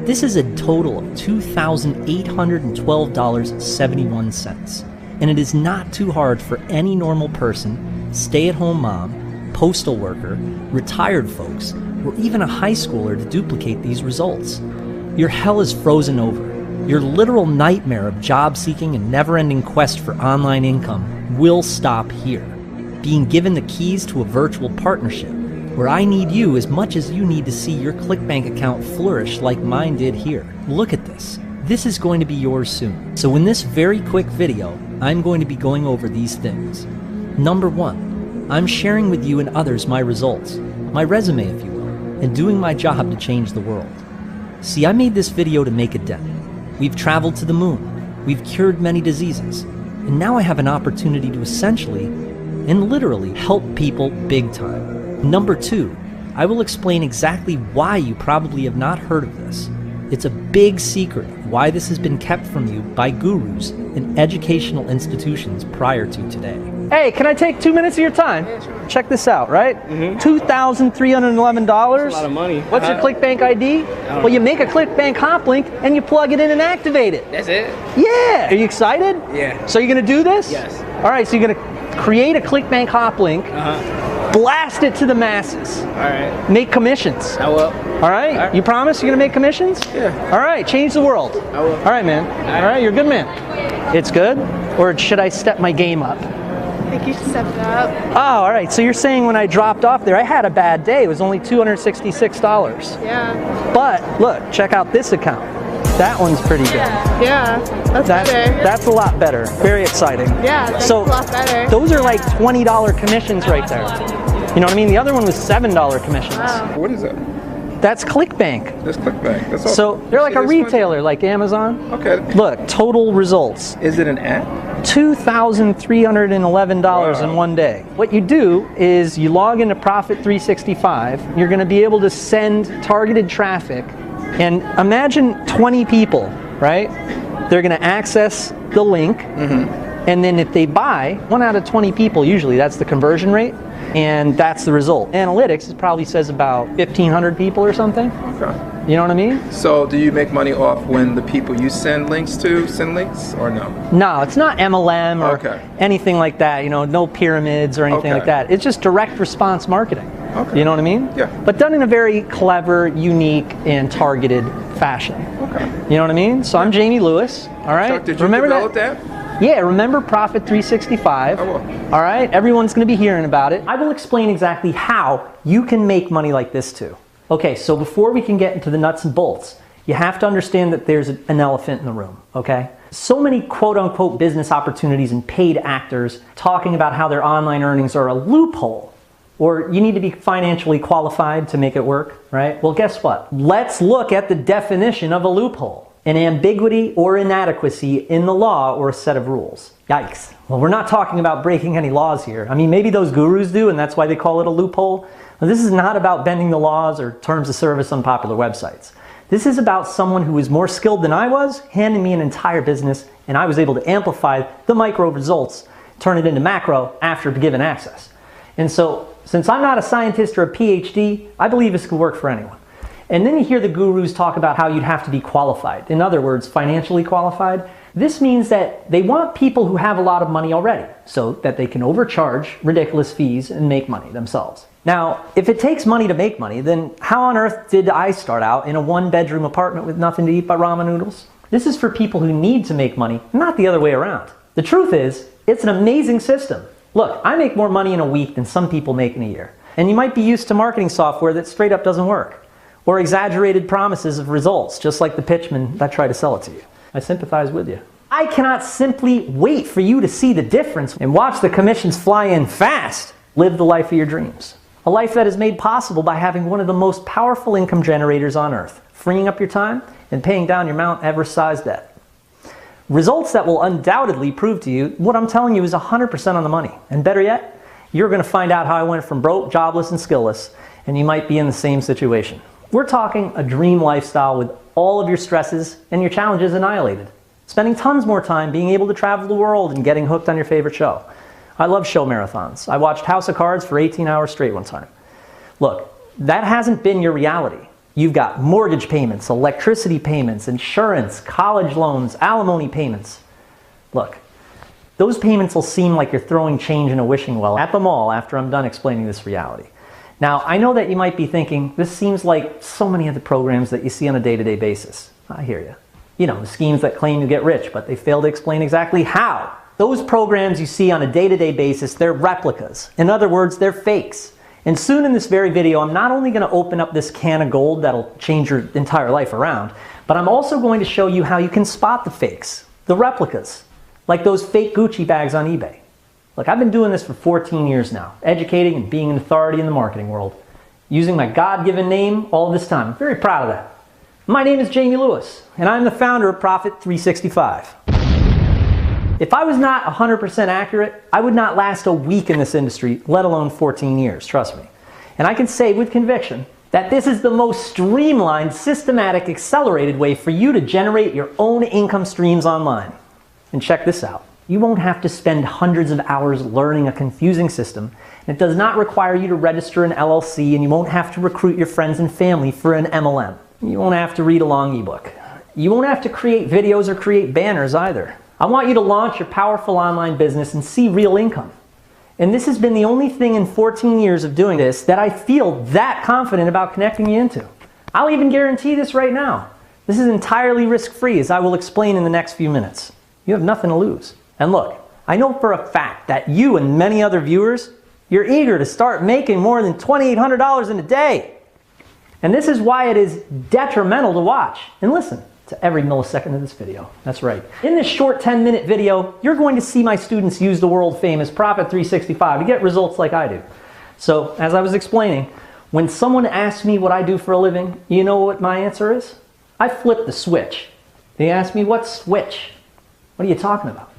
This is a total of $2,812.71. And it is not too hard for any normal person, stay-at-home mom, postal worker, retired folks, or even a high schooler to duplicate these results. Your hell is frozen over. Your literal nightmare of job seeking and never-ending quest for online income will stop here. Being given the keys to a virtual partnership, where I need you as much as you need to see your ClickBank account flourish like mine did here. Look at this. This is going to be yours soon. So in this very quick video, I'm going to be going over these things. Number one, I'm sharing with you and others my results, my resume if you will, and doing my job to change the world. See, I made this video to make a dent. We've traveled to the moon, we've cured many diseases, and now I have an opportunity to essentially and literally help people big time. Number two, I will explain exactly why you probably have not heard of this. It's a big secret of why this has been kept from you by gurus and educational institutions prior to today. Hey, can I take 2 minutes of your time? Yeah, sure. Check this out, right? $2,311. That's a lot of money. What's your ClickBank ID? Well, you make a ClickBank hop link and you plug it in and activate it. That's it? Yeah. Are you excited? Yeah. So you're going to do this? Yes. All right, so you're going to create a ClickBank hop link, blast it to the masses. All right. Make commissions. I will. All right? You promise you're going to make commissions? Yeah. All right, change the world. I will. All right, man. All right, you're a good man. It's good? Or should I step my game up? I think you should step it up. Oh, all right. So you're saying when I dropped off there, I had a bad day. It was only $266. Yeah. But look, check out this account. That one's pretty good. Yeah. That's better. That's a lot better. Very exciting. Yeah, that's so a lot better. Those are like $20 commissions right there. You know what I mean? The other one was $7 commissions. Wow. What is that? That's ClickBank. That's ClickBank. That's all. So they're like a See this one? retailer, like Amazon. Okay. Look, total results. Is it an app? $2,311 in Wow. one day. What you do is you log into Profit 365. You're going to be able to send targeted traffic. And imagine 20 people, right? They're going to access the link. And then if they buy, 1 out of 20 people, usually that's the conversion rate. And that's the result. Analytics, it probably says about 1,500 people or something. Okay. You know what I mean? So do you make money off when the people you send links to send links or no? No, it's not MLM or Okay. anything like that. You know, no pyramids or anything Okay. like that. It's just direct response marketing. Okay. You know what I mean? Yeah. But done in a very clever, unique, and targeted fashion. Okay. You know what I mean? So I'm Jamie Lewis. All right. Chuck, did you remember develop that? that? Yeah, remember Profit 365. I will. All right, everyone's going to be hearing about it. I will explain exactly how you can make money like this too. Okay, so before we can get into the nuts and bolts, you have to understand that there's an elephant in the room, okay? So many quote-unquote business opportunities and paid actors talking about how their online earnings are a loophole, or you need to be financially qualified to make it work, right? Well, guess what? Let's look at the definition of a loophole. An ambiguity or inadequacy in the law or a set of rules. Yikes. Well, we're not talking about breaking any laws here. I mean, maybe those gurus do, and that's why they call it a loophole. Well, this is not about bending the laws or terms of service on popular websites. This is about someone who is more skilled than I was, handing me an entire business, and I was able to amplify the micro results, turn it into macro after given access. And so, since I'm not a scientist or a PhD, I believe this could work for anyone. And then you hear the gurus talk about how you'd have to be qualified. In other words, financially qualified. This means that they want people who have a lot of money already so that they can overcharge ridiculous fees and make money themselves. Now, if it takes money to make money, then how on earth did I start out in a one-bedroom apartment with nothing to eat but ramen noodles? This is for people who need to make money, not the other way around. The truth is, it's an amazing system. Look, I make more money in a week than some people make in a year. And you might be used to marketing software that straight up doesn't work, or exaggerated promises of results, just like the pitchmen that try to sell it to you. I sympathize with you. I cannot simply wait for you to see the difference and watch the commissions fly in fast. Live the life of your dreams. A life that is made possible by having one of the most powerful income generators on earth, freeing up your time and paying down your Mount Everest-sized debt. Results that will undoubtedly prove to you what I'm telling you is 100% on the money. And better yet, you're going to find out how I went from broke, jobless, and skillless, and you might be in the same situation. We're talking a dream lifestyle with all of your stresses and your challenges annihilated. Spending tons more time being able to travel the world and getting hooked on your favorite show. I love show marathons. I watched House of Cards for 18 hours straight one time. Look, that hasn't been your reality. You've got mortgage payments, electricity payments, insurance, college loans, alimony payments. Look, those payments will seem like you're throwing change in a wishing well at the mall after I'm done explaining this reality. Now, I know that you might be thinking, this seems like so many of the programs that you see on a day-to-day basis. I hear you. You know, the schemes that claim you get rich, but they fail to explain exactly how. Those programs you see on a day-to-day basis, they're replicas. In other words, they're fakes. And soon in this very video, I'm not only going to open up this can of gold that'll change your entire life around, but I'm also going to show you how you can spot the fakes, the replicas, like those fake Gucci bags on eBay. Look, I've been doing this for 14 years now, educating and being an authority in the marketing world, using my God-given name all this time. I'm very proud of that. My name is Jamie Lewis, and I'm the founder of Profit 365. If I was not 100% accurate, I would not last a week in this industry, let alone 14 years, trust me. And I can say with conviction that this is the most streamlined, systematic, accelerated way for you to generate your own income streams online. And check this out. You won't have to spend hundreds of hours learning a confusing system. And it does not require you to register an LLC, and you won't have to recruit your friends and family for an MLM. You won't have to read a long ebook. You won't have to create videos or create banners either. I want you to launch your powerful online business and see real income. And this has been the only thing in 14 years of doing this that I feel that confident about connecting you into. I'll even guarantee this right now. This is entirely risk-free, as I will explain in the next few minutes. You have nothing to lose. And look, I know for a fact that you and many other viewers, you're eager to start making more than $2,800 in a day. And this is why it is detrimental to watch and listen to every millisecond of this video. That's right. In this short 10-minute video, you're going to see my students use the world-famous Profit 365 to get results like I do. So, as I was explaining, when someone asks me what I do for a living, you know what my answer is? I flip the switch. They ask me, what switch? What are you talking about?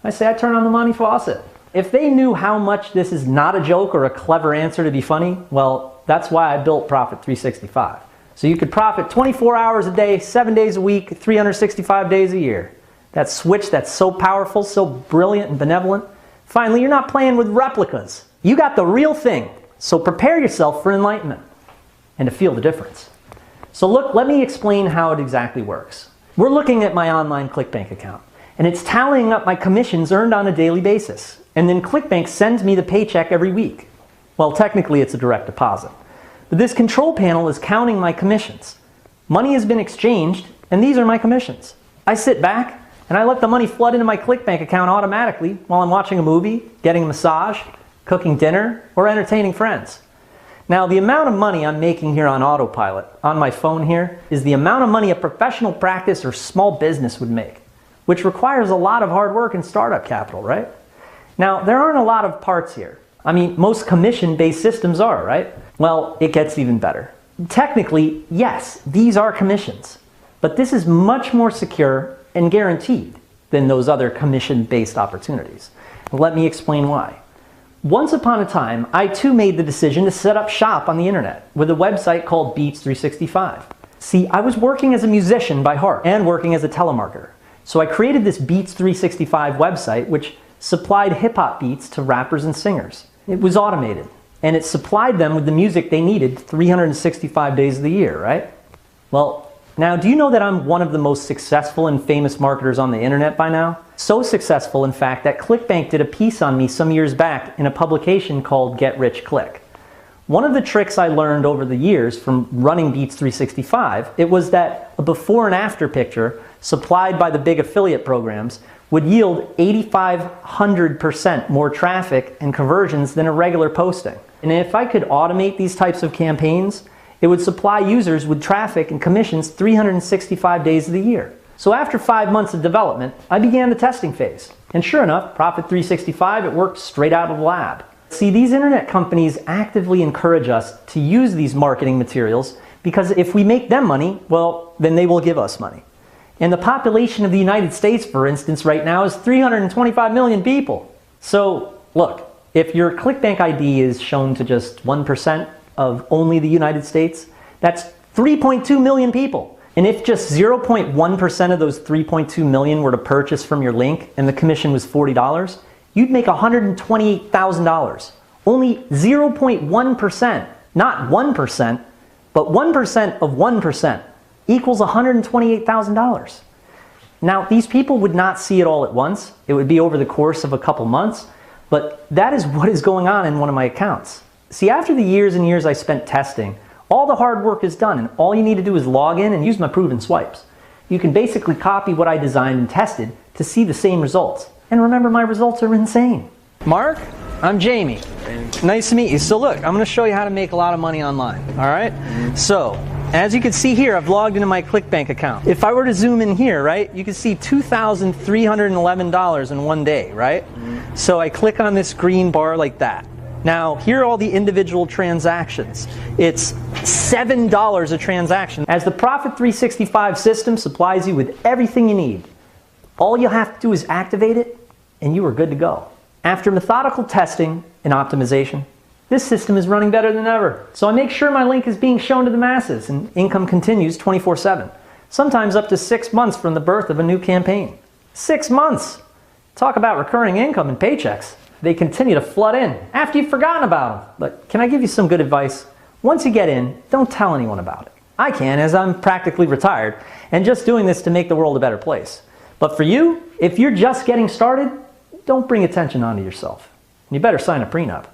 I say, I turn on the money faucet. If they knew how much this is not a joke or a clever answer to be funny, well, that's why I built Profit 365. So you could profit 24 hours a day, 7 days a week, 365 days a year. That switch that's so powerful, so brilliant and benevolent. Finally, you're not playing with replicas. You got the real thing. So prepare yourself for enlightenment and to feel the difference. So look, let me explain how it exactly works. We're looking at my online ClickBank account, and it's tallying up my commissions earned on a daily basis. And then ClickBank sends me the paycheck every week. Well, technically it's a direct deposit. But this control panel is counting my commissions. Money has been exchanged, and these are my commissions. I sit back, and I let the money flood into my ClickBank account automatically while I'm watching a movie, getting a massage, cooking dinner, or entertaining friends. Now, the amount of money I'm making here on autopilot, on my phone here, is the amount of money a professional practice or small business would make, which requires a lot of hard work and startup capital, right? Now, there aren't a lot of parts here. I mean, most commission-based systems are, right? Well, it gets even better. Technically, yes, these are commissions, but this is much more secure and guaranteed than those other commission-based opportunities. Let me explain why. Once upon a time, I too made the decision to set up shop on the internet with a website called Beats 365. See, I was working as a musician by heart and working as a telemarketer. So I created this Beats 365 website which supplied hip-hop beats to rappers and singers. It was automated, and it supplied them with the music they needed 365 days of the year, right? Well, now do you know that I'm one of the most successful and famous marketers on the internet by now? So successful, in fact, that ClickBank did a piece on me some years back in a publication called Get Rich Click. One of the tricks I learned over the years from running Beats 365, it was that a before and after picture supplied by the big affiliate programs would yield 8,500% more traffic and conversions than a regular posting. And if I could automate these types of campaigns, it would supply users with traffic and commissions 365 days of the year. So after 5 months of development, I began the testing phase. And sure enough, Profit 365, it worked straight out of the lab. See, these internet companies actively encourage us to use these marketing materials because if we make them money, well, then they will give us money. And the population of the United States, for instance, right now is 325 million people. So, look, if your ClickBank ID is shown to just 1% of only the United States, that's 3.2 million people. And if just 0.1% of those 3.2 million were to purchase from your link and the commission was $40, you'd make $128,000. Only 0.1%, not 1%, But 1% of 1% equals $128,000. Now, these people would not see it all at once. It would be over the course of a couple months, but that is what is going on in one of my accounts. See, after the years and years I spent testing, all the hard work is done, and all you need to do is log in and use my proven swipes. You can basically copy what I designed and tested to see the same results. And remember, my results are insane. Mark, I'm Jamie. Nice to meet you. So look, I'm going to show you how to make a lot of money online, all right? So, as you can see here, I've logged into my ClickBank account. If I were to zoom in here, right, you can see $2,311 in one day, right? So I click on this green bar like that. Now, here are all the individual transactions. It's $7 a transaction, as the Profit 365 system supplies you with everything you need. All you have to do is activate it, and you are good to go. After methodical testing and optimization, this system is running better than ever. So I make sure my link is being shown to the masses, and income continues 24/7. Sometimes up to 6 months from the birth of a new campaign. 6 months! Talk about recurring income and paychecks. They continue to flood in after you've forgotten about them. But can I give you some good advice? Once you get in, don't tell anyone about it. I can, as I'm practically retired, and just doing this to make the world a better place. But for you, if you're just getting started, don't bring attention onto yourself. And you better sign a prenup.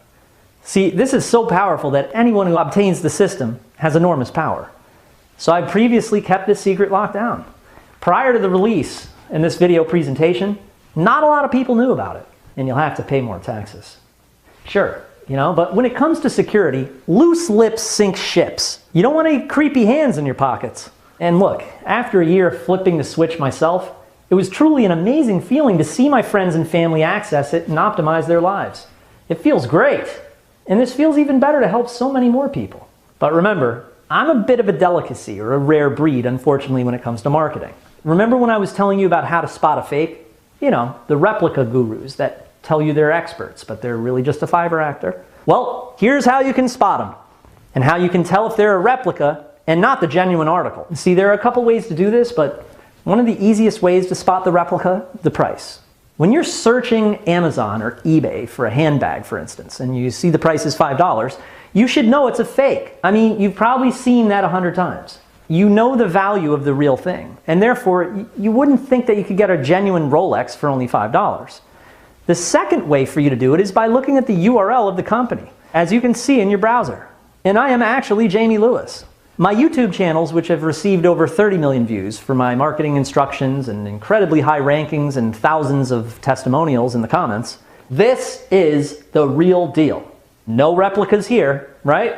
See, this is so powerful that anyone who obtains the system has enormous power. So I previously kept this secret locked down. Prior to the release in this video presentation, not a lot of people knew about it, and you'll have to pay more taxes. Sure, but when it comes to security, loose lips sink ships. You don't want any creepy hands in your pockets. And look, after a year of flipping the switch myself, it was truly an amazing feeling to see my friends and family access it and optimize their lives. It feels great. And this feels even better to help so many more people. But remember, I'm a bit of a delicacy, or a rare breed, unfortunately, when it comes to marketing. Remember when I was telling you about how to spot a fake? The replica gurus that tell you they're experts, but they're really just a Fiverr actor. Well, here's how you can spot them, and how you can tell if they're a replica and not the genuine article. See, there are a couple ways to do this, but one of the easiest ways to spot the replica, the price. When you're searching Amazon or eBay for a handbag, for instance, and you see the price is $5, you should know it's a fake. I mean, you've probably seen that 100 times. You know the value of the real thing, and therefore you wouldn't think that you could get a genuine Rolex for only $5. The second way for you to do it is by looking at the URL of the company, as you can see in your browser. And I am actually Jamie Lewis. My YouTube channels, which have received over 30 million views for my marketing instructions and incredibly high rankings and thousands of testimonials in the comments, this is the real deal. No replicas here, right?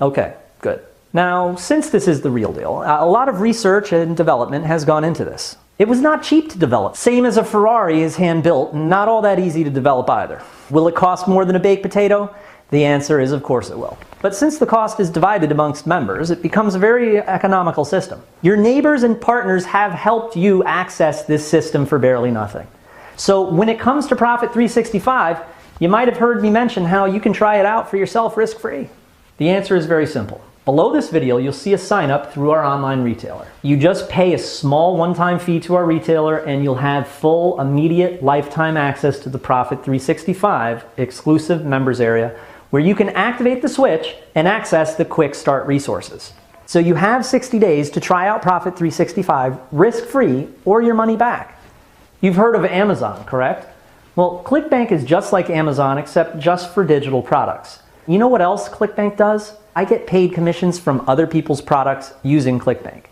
Okay, good. Now, since this is the real deal, a lot of research and development has gone into this. It was not cheap to develop. Same as a Ferrari is hand-built, and not all that easy to develop either. Will it cost more than a baked potato? The answer is, of course it will. But since the cost is divided amongst members, it becomes a very economical system. Your neighbors and partners have helped you access this system for barely nothing. So when it comes to Profit 365, you might have heard me mention how you can try it out for yourself risk-free. The answer is very simple. Below this video, you'll see a sign up through our online retailer. You just pay a small one-time fee to our retailer and you'll have full, immediate, lifetime access to the Profit 365 exclusive members area, where you can activate the switch and access the quick start resources. So you have 60 days to try out Profit 365 risk-free or your money back. You've heard of Amazon, correct? Well, ClickBank is just like Amazon except just for digital products. You know what else ClickBank does? I get paid commissions from other people's products using ClickBank.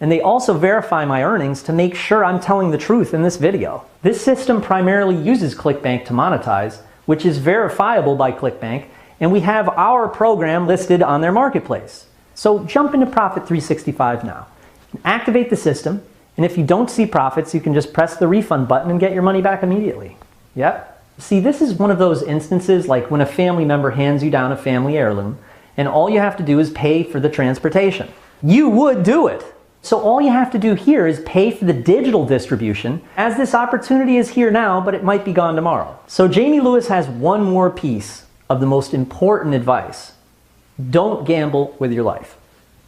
And they also verify my earnings to make sure I'm telling the truth in this video. This system primarily uses ClickBank to monetize, which is verifiable by ClickBank, and we have our program listed on their marketplace. So jump into Profit 365 now. Activate the system, and if you don't see profits, you can just press the refund button and get your money back immediately. Yep. See, this is one of those instances like when a family member hands you down a family heirloom, and all you have to do is pay for the transportation. You would do it. So all you have to do here is pay for the digital distribution, as this opportunity is here now, but it might be gone tomorrow. So Jamie Lewis has one more piece of the most important advice. Don't gamble with your life.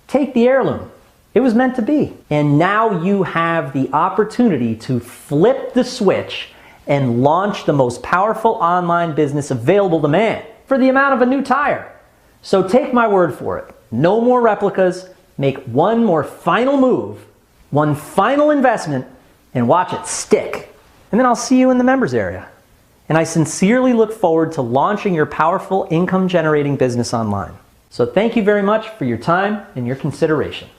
Take the heirloom. It was meant to be. And now you have the opportunity to flip the switch and launch the most powerful online business available to man for the amount of a new tire. So take my word for it. No more replicas. Make one more final move, one final investment, and watch it stick. And then I'll see you in the members area. And I sincerely look forward to launching your powerful income generating business online. So thank you very much for your time and your consideration.